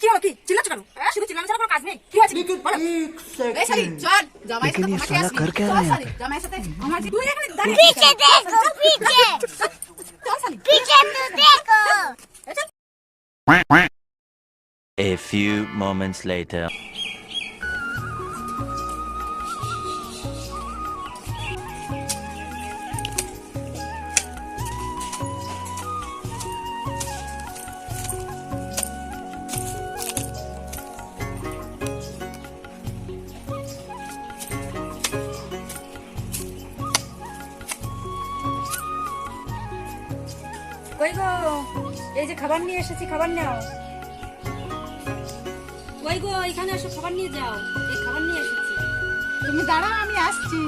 হলো কি চিল্লাচ্ছ কেন? শুধু চিল্লানো ছাড়া কোনো কাজ নেই। কি হয়েছে? বলো। এই শালি চল জামাই সাথে তোমাকে আসবি। চল শালি জামাই সাথে আমার তুই এখানে দাঁড়িয়ে पीछे देखो पीछे চল শালি पीछे तो देखो A few moments later. কই গো এই যে খাবার নিয়ে এসেছি, খাবার নাও। কই গো এখানে এসে খাবার নিয়ে যাও, এই খাবার নিয়ে এসেছি। তুমি দাঁড়াও, আমি আসছি।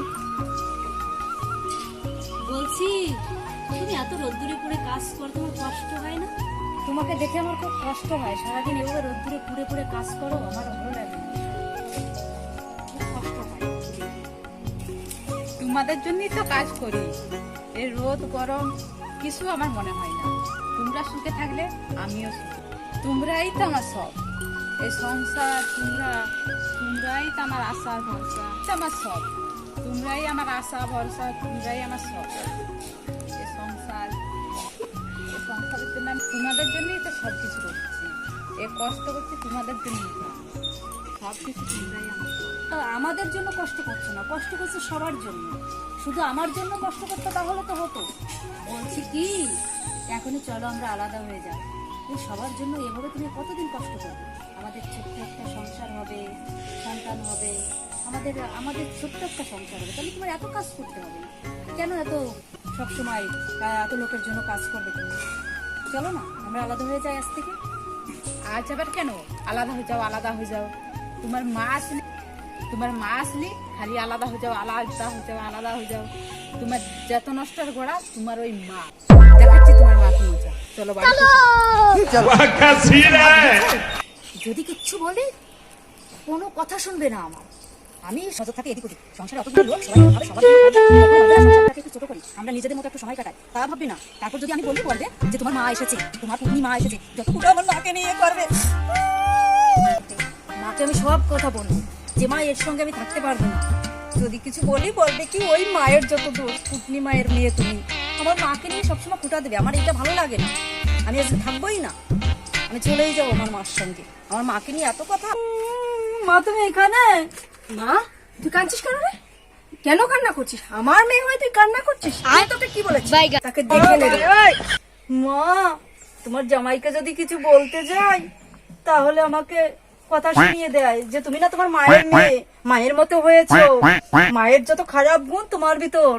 বলছি তুমি এত রোদ্দুরে পুড়ে কাজ করো, তোমার কষ্ট হয় না? তোমাকে দেখে আমার খুব কষ্ট হয়, সারাদিন এভাবে রোদ্দুরে পুড়ে পুড়ে কাজ করো, আমার ভালো লাগে না, খুব কষ্ট হয়। তোমাদের জন্যই তো কাজ করি। এই রোদ গরম কিছু আমার মনে হয় না। তোমরা সুখে থাকলে আমিও সুখে। তোমরাই তো আমার সব, এই সংসার তোমরাই তো আমার আশা ভরসা, আমার সব। তোমরাই আমার আশা ভরসা, তোমরাই আমার সব। এই সংসারের জন্য আমি তোমাদের জন্যই তো সব কিছু করছি। এ কষ্ট করছি তোমাদের জন্যই, সব কিছু তোমরাই আমার সব। আমাদের জন্য কষ্ট করছো না, কষ্ট করছো সবার জন্য। শুধু আমার জন্য কষ্ট করতে তাহলে তো হতো। বলছি কি এখনই চলো আমরা আলাদা হয়ে যাই, এই সবার জন্য এভাবে তুমি কতদিন কষ্ট করবে? আমাদের ছোট্ট একটা সংসার হবে, সন্তান হবে, আমাদের ছোট্ট একটা সংসার হবে, তাহলে তোমার এত কাজ করতে হবে না। কেন এত সবসময় এত লোকের জন্য কাজ করবে তুমি? চলো না আমরা আলাদা হয়ে যাই আজ থেকে। আজ আবার কেন আলাদা হয়ে যাও? আলাদা হয়ে যাও, তোমার মা আসলি খালি আলাদা হয়ে যাও, আলাদা হয়ে যাও, আলাদা হয়ে যাও। তোমার যত নষ্টের গোড়া তোমার ওই মা। দেখাচ্ছি তোমার মা কি মজা। চলো বাড়ি যদি কিচ্ছু বলি কোনো কথা শুনবে না আমার। আমি সজাগ থাকি এদিক ওদিক, সংসারে অতগুলো লোক সবাই ভাবে সবার জন্য ভাবে, সংসারটাকে একটু ছোট করি, আমরা নিজেদের মতো একটু সময় কাটাই, তা ভাববি না। তারপর যদি আমি বলতে পারবে যে তোমার মা এসেছে, তোমার পত্নী মা এসেছে, যতটুকু আমার মাকে নিয়ে করবে, মাকে আমি সব কথা বলবো যে মা এর সঙ্গে আমি থাকতে পারবো না। যদি কিছু বলি বলবে কি ওই মায়ের যত দোষ, পুতনি মায়ের মেয়ে তুমি। আমার মাকে নিয়ে সবসময় খুঁটা দেবে, আমার এটা ভালো লাগে না। আমি আজকে থাকবোই না, আমি চলেই যাবো আমার মার সঙ্গে। আমার মাকে নিয়ে এত কথা। মা তুমি এখানে? মা তুই কাঁদছিস কেন রে? কেন কান্না করছিস? আমার মেয়ে হয়ে তুই কান্না করছিস? আমি তোকে কি বলেছি? তাকে দেখে নেবে। মা তোমার জামাইকে যদি কিছু বলতে যাই তাহলে আমাকে কথা শুনিয়ে দেয় যে তুমি না তোমার মায়ের মেয়ে, মায়ের মতো হয়েছো, মায়ের যত খারাপ গুণ তোমার ভিতর।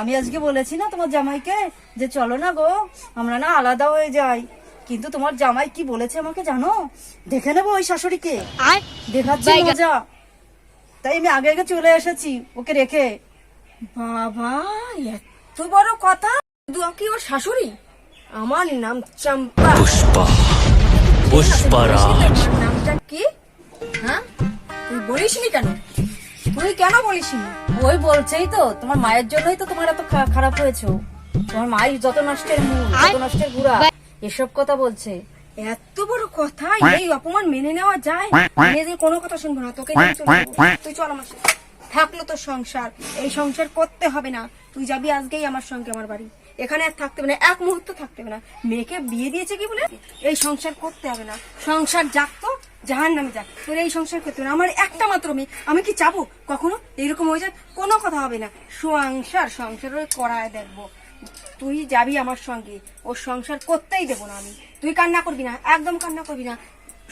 আমি আজকে বলেছি না তোমার জামাইকে যে চলো না গো আমরা না আলাদা হয়ে যাই, কিন্তু তোমার জামাই কি বলেছে আমাকে জানো? দেখে নেবো ওই শাশুড়িকে, দেখাচ্ছি মজা। তাই আমি আগে আগে চলে এসেছি ওকে রেখে। বাবা এত বড় কথা, কি ওর শাশুড়ি? আমার নাম চম্পা। পুষ্পরাজ। নামটা কি? হ্যাঁ তুই বলিসনি কেন? তুই কেন বলিসনি? ওই বলছেই তো তোমার মায়ের জন্যই তো তোমার এত খারাপ হয়েছে। তোমার মায়ের যত নষ্টের মূল, যত নষ্টের গুড়া, এসব কথা বলছে। এত বড় কথা, এই অপমান মেনে নেওয়া যায়? আমি যে কোনো কথা শুনবো না, তোকে নিয়ে চলে যাবো। তুই চল আমার সাথে। থাকলো তো সংসার, এই সংসার করতে হবে না। তুই যাবি আজকেই আমার সঙ্গে আমার বাড়ি। এখানে আর থাকতে হবে না, এক মুহূর্ত থাকতে হবে না। মেয়েকে বিয়ে দিয়েছে কি বলে এই সংসার করতে হবে না। সংসার যাক তো জাহান্নামে যাক, তোর এই সংসার করতে হবে না। আমার একটা মাত্র মেয়ে, আমি কি চাবো কখনো এইরকম হয়ে যায়? কোনো কথা হবে না। সংসার করায় দেখবো। তুই যাবি আমার সঙ্গে, ওর সংসার করতেই দেবো না আমি। তুই কান্না করবি না, একদম কান্না করবি না।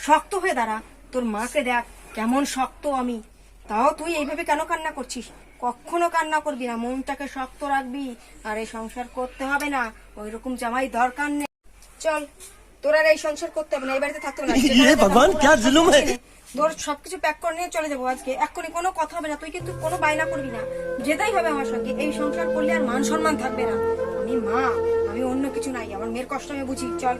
শক্ত হয়ে দাঁড়া, তোর মাকে দেখ কেমন শক্ত আমি। তাও তুই এইভাবে কেন কান্না করছিস? কখনো কান্না করবি না, মনটাকে শক্ত রাখবি। আর এই সংসার করতে হবে না, ওই রকম জামাই দরকার নেই। চল, তোর আর এই সংসার করতে হবে না, এই বাড়িতে থাকতে হবে না। ভগবান क्या जुलुम है। তোর সবকিছু প্যাক করে নিয়ে চলে যাবো আজকে, এক্ষুনি। কোনো কথা হবে না, তুই কিন্তু কোনো বায়না করবি না। যেতেই হবে আমার সঙ্গে। এই সংসার করলে আর মান সম্মান থাকবে না। আমি মা, আমি অন্য কিছু নাই। আমার মেয়ের কষ্ট আমি বুঝি। চল।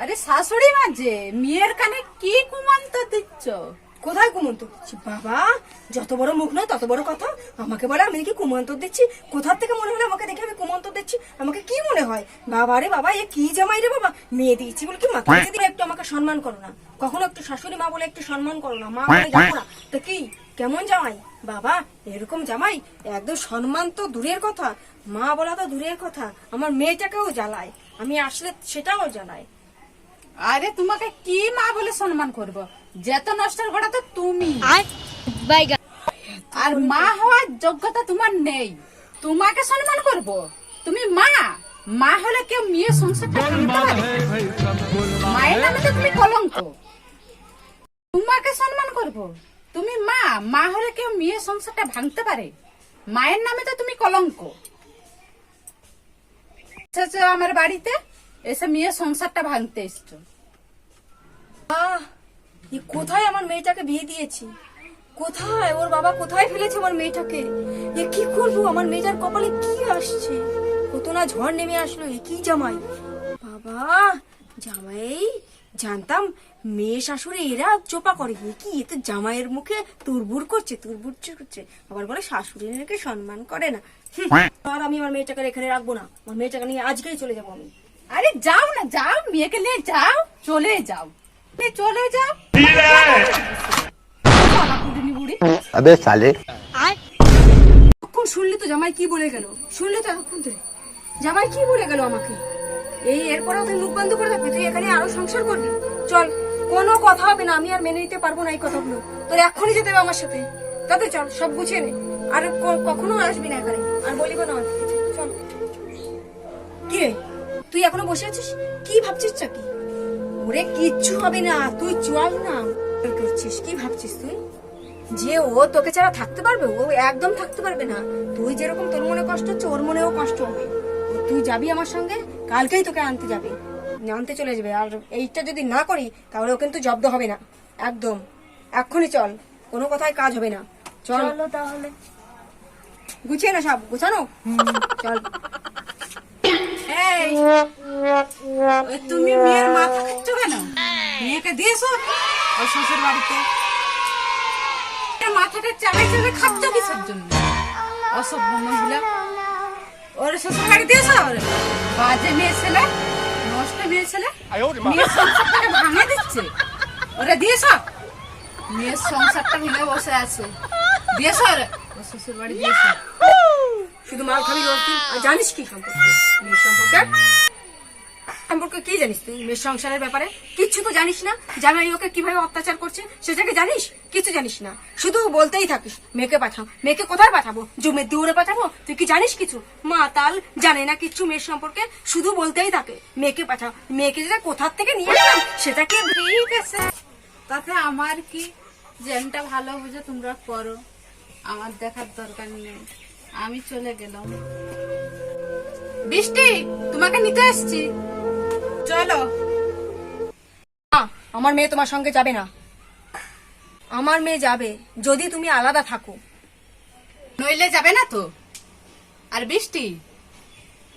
আরে শাশুড়ি মা যে মেয়ের কানে কি কুমন্ত দিচ্ছ? কোথায় কুমন্তর দিচ্ছি? বাবা, যত বড় মুখ নয় তত বড় কথা। আমাকে বলে আমি কি কুমন্তর দিচ্ছি? কোথার থেকে মনে হলো আমাকে দেখে আমি কুমন্তর দিচ্ছি? আমাকে কি মনে হয়? বাবা রে বাবা, এ কি জামাই রে বাবা, মেয়ে দিয়েছি বলে কি মাথা দিয়ে একটু আমাকে সম্মান করো না? কখনো একটু শাশুড়ি মা বলে একটু সম্মান করো না? মা বলে যাবো না তো কি? কেমন জামাই বাবা? এরকম জামাই একদম সম্মান তো দূরের কথা, মা বলা তো দূরের কথা, আমার মেয়েটাকেও জ্বালায়। আমি আসলে সেটাও জানাই। আরে তোমাকে কি মা বলে সম্মান করব? যত নষ্টের ঘোড়া তো তুমি। আর মা হওয়ার যোগ্যতা তোমার নেই, তোমাকে সম্মান করব? তুমি মা, মা হলে কেউ মেয়ে সংসারটা ভাঙতে পারে? মায়ের নামে তো তুমি কলঙ্ক, তোমাকে সম্মান করব? তুমি মা, মা হলে কেউ মেয়ে সংসারটা ভাঙতে পারে? মায়ের নামে তো তুমি কলঙ্ক। এসেছো আমার বাড়িতে, এসে মেয়ে সংসারটা ভাঙতে এসছো। এ কোথায় আমার মেয়েটাকে বিয়ে দিয়েছি? কোথায় ওর বাবা কোথায় ফেলেছে আমার মেয়েটাকে? এ কি করবো? আমার মেয়েটার কপালে কি আসছে? কত না ঝড় নেমে আসলো, এ কি জামাই বাবা! জামাই জানতাম মেয়ে শাশুড়ি এরা চোপা করে, এ কি এতে জামাইয়ের মুখে তুরবুর করছে, তুরবুর করছে, আবার বলে শাশুড়ি নাকি সম্মান করে না। আর আমি আমার মেয়েটাকে এখানে রাখবো না, আমার মেয়েটাকে নিয়ে আজকেই চলে যাবো আমি। আরে যাও না, যাও, মেয়েকে নিয়ে যাও, চলে যাও, চলে যাও। বুড়ি अबे साले এখন শুনলি তো জামাই কি বলে গেল? শুনলি তো এখন তুই জামাই কি বলে গেল আমাকে? এই এরপরেও তুই মুখ বন্ধ করে থাকবি? তুই এখানে আরো সংসার করবি? চল, কোনো কথা হবে না, আমি আর মেনে নিতে পারবো না এই কথাগুলো। তোর এক্ষুনি যেতে হবে আমার সাথে। তাতে চল, সব গুছিয়ে নে, আর কখনো আসবি না এখানে, আর বলিব না। চল। কি রে, তুই এখনো বসে আছিস? কি ভাবছিস চাকি? ওরে কিচ্ছু হবে না, তুই চল না। করছিস কি ভাবছিস তুই? যে ও তোকে ছাড়া থাকতে পারবে? ও একদম থাকতে পারবে না। তুই যেরকম তোর মনে কষ্ট হচ্ছে, ওর মনেও কষ্ট হবে। তুই যাবি আমার সঙ্গে, কালকেই তোকে আনতে যাবে, আনতে চলে যাবে। আর এইটা যদি না করি তাহলে ও কিন্তু জব্দ হবে না একদম। এক্ষুনি চল, কোনো কথায় কাজ হবে না। চলো তাহলে, গুছিয়ে না সব গুছানো। চল। এই, ওই তুমি মেয়ের মাথা খাচ্ছ কেন? মেয়েকে দিয়েছো ওর শ্বশুর বাড়িতে, মাথাটা চালাই চালাই খাচ্ছ কিসের জন্য? অসভ্য মহিলা, ওর শ্বশুর বাড়ি দিয়েছো? বাজে মেয়ে ছেলে, নষ্ট মেয়ে ছেলে, মেয়ের সংসারটাকে ভাঙে দিচ্ছে। ওরা দিয়েছ? মেয়ের সংসারটা ভেঙে বসে আছে, দিয়েছ? ওর শ্বশুর বাড়ি দিয়েছ? শুধু মাল খাবি রোজ দিন। আর জানিস কি সম্পর্কে মেয়ের সম্পর্কে? সম্পর্কে কি জানিস তুই? মেয়ের সংসারের ব্যাপারে কিচ্ছু তো জানিস না। জামাই ওকে কিভাবে অত্যাচার করছে সেটাকে জানিস? কিছু জানিস না, শুধু বলতেই থাকিস মেয়েকে পাঠাও। মেয়েকে কোথায় পাঠাবো? জমির দৌড়ে পাঠাবো? তুই কি জানিস কিছু? মাতাল, জানে না কিচ্ছু মেয়ের সম্পর্কে, শুধু বলতেই থাকে মেয়েকে পাঠাও। মেয়েকে যেটা কোথার থেকে নিয়ে এলাম সেটাকে। ঠিক আছে, তাতে আমার কি? যেমনটা ভালো বুঝে তোমরা করো, আমার দেখার দরকার নেই, আমি চলে গেলাম। বৃষ্টি, তোমাকে নিতে আসছি, চলো। না, আমার মেয়ে তোমার সঙ্গে যাবে না। আমার মেয়ে যাবে যদি তুমি আলাদা থাকো। নইলে যাবে না তো। আর বৃষ্টি,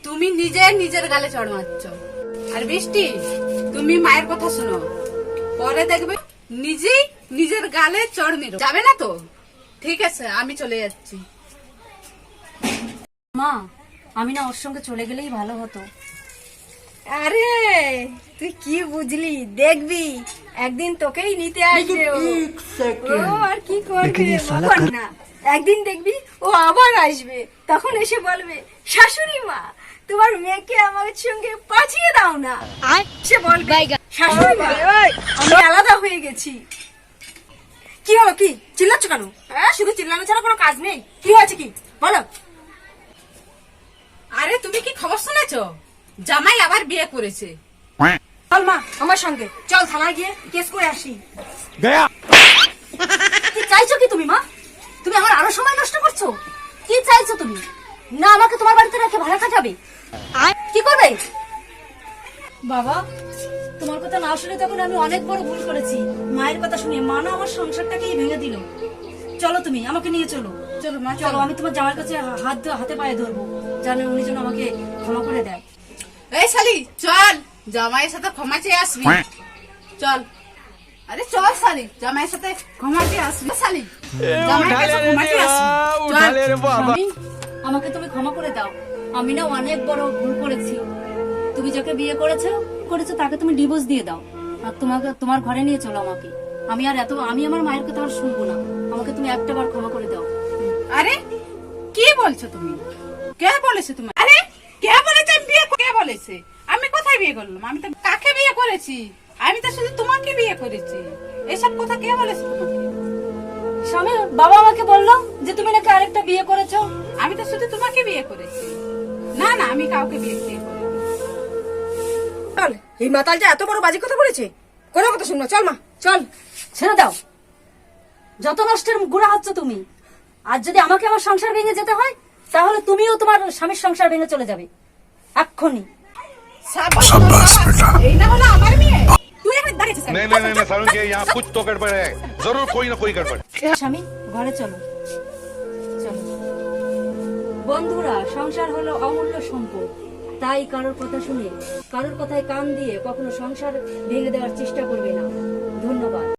তুমি নিজে নিজের গালে চড় মারছ। আর বৃষ্টি, তুমি মায়ের কথা শোনো, পরে দেখবে নিজেই নিজের গালে চড় মেরো। যাবে না তো? ঠিক আছে, আমি চলে যাচ্ছি। মা, আমি না ওর সঙ্গে চলে গেলেই ভালো হতো। আরে তুই কি বুঝলি? দেখবি একদিন তোকেই নিতে আসবে ও। ও আর কি করবে বল না, একদিন দেখবি ও আবার আসবে, তখন এসে বলবে শাশুড়ি মা তোমার মেয়েকে আমার সঙ্গে পাঠিয়ে দাও না। সে বলবে শাশুড়ি মা আমি আলাদা হয়ে গেছি। কি হলো? কি চিল্লাচ্ছ কেন? হ্যাঁ, শুধু চিল্লানো ছাড়া কোনো কাজ নেই। কি হয়েছে কি বলো? আরে তুমি কি খবর শুনেছ? জামাই আবার বিয়ে করেছে। চল মা আমার সঙ্গে, চল থানায় গিয়ে কেস করে আসি। কি চাইছো কি তুমি মা? তুমি আমার আরো সময় নষ্ট করছো। কি চাইছো তুমি? না আমাকে তোমার বাড়িতে রেখে ভাড়া খাটাবে? কি করবে? বাবা, তোমার কথা না শুনে তখন আমি অনেক বড় ভুল করেছি। মায়ের কথা শুনে মা না আমার সংসারটাকেই ভেঙে দিল। চলো তুমি আমাকে নিয়ে চলো। চলো মা, চলো, আমি তোমার জামাইয়ের কাছে হাতে পায়ে ধরবো, জানো উনি যেন আমাকে ক্ষমা করে দেয়। এই শালি চল, জামাইয়ের সাথে ক্ষমা চেয়ে আসবি। চল, আরে চল শালি, জামাইয়ের সাথে ঘুমাতে আসবি শালি, জামাইয়ের কাছে ঘুমাতে আসবি। স্বামী, আমাকে তুমি ক্ষমা করে দাও। আমি না অনেক বড় ভুল করেছি। তুমি যাকে বিয়ে করেছো তাকে তুমি ডিভোর্স দিয়ে দাও, আর তোমার ঘরে নিয়ে চলো আমাকে। আমি আমার মায়ের কথা আর শুনবো না। আমাকে তুমি একটা বার ক্ষমা করে দাও। আরে কি বলছো তুমি? কে বলেছে তুমি? আরে কে বলেছে আমি বিয়ে কে বলেছে? আমি কোথায় বিয়ে করলাম? আমি তো কাকে বিয়ে করেছি? আমি তো শুধু তোমাকে বিয়ে করেছি। এসব কথা কে বলেছে তোমাকে? স্বামী, বাবা আমাকে বললো যে তুমি নাকি আরেকটা বিয়ে করেছো। আমি তো শুধু তোমাকে বিয়ে করেছি। না না, আমি কাউকে বিয়ে করিনি। চল, এই মাতালটা এত বড় বাজে কথা বলেছে, কোনো কথা শুনবো, চল মা চল। ছেড়ে দাও, যত নষ্টের গুড়া হচ্ছ তুমি। আর যদি আমাকে আমার সংসার ভেঙে যেতে হয়, তাহলে তুমিও তোমার স্বামীর সংসার ভেঙে চলে যাবে এক্ষুনি। शाबाश बेटा। এই না হলো আমার মেয়ে। তুই এখানে দাঁড়িয়েছিস কেন? नहीं नहीं नहीं मैं सारुण के यहाँ कुछ तो गड़बड़ है, जरूर कोई ना कोई गड़बड़। স্বামী, ঘরে চলো চলো। বন্ধুরা, সংসার হলো অমূল্য সম্পদ। তাই কারোর কথা শুনে, কারোর কথায় কান দিয়ে কখনো সংসার ভেঙে দেওয়ার চেষ্টা করবে না। ধন্যবাদ।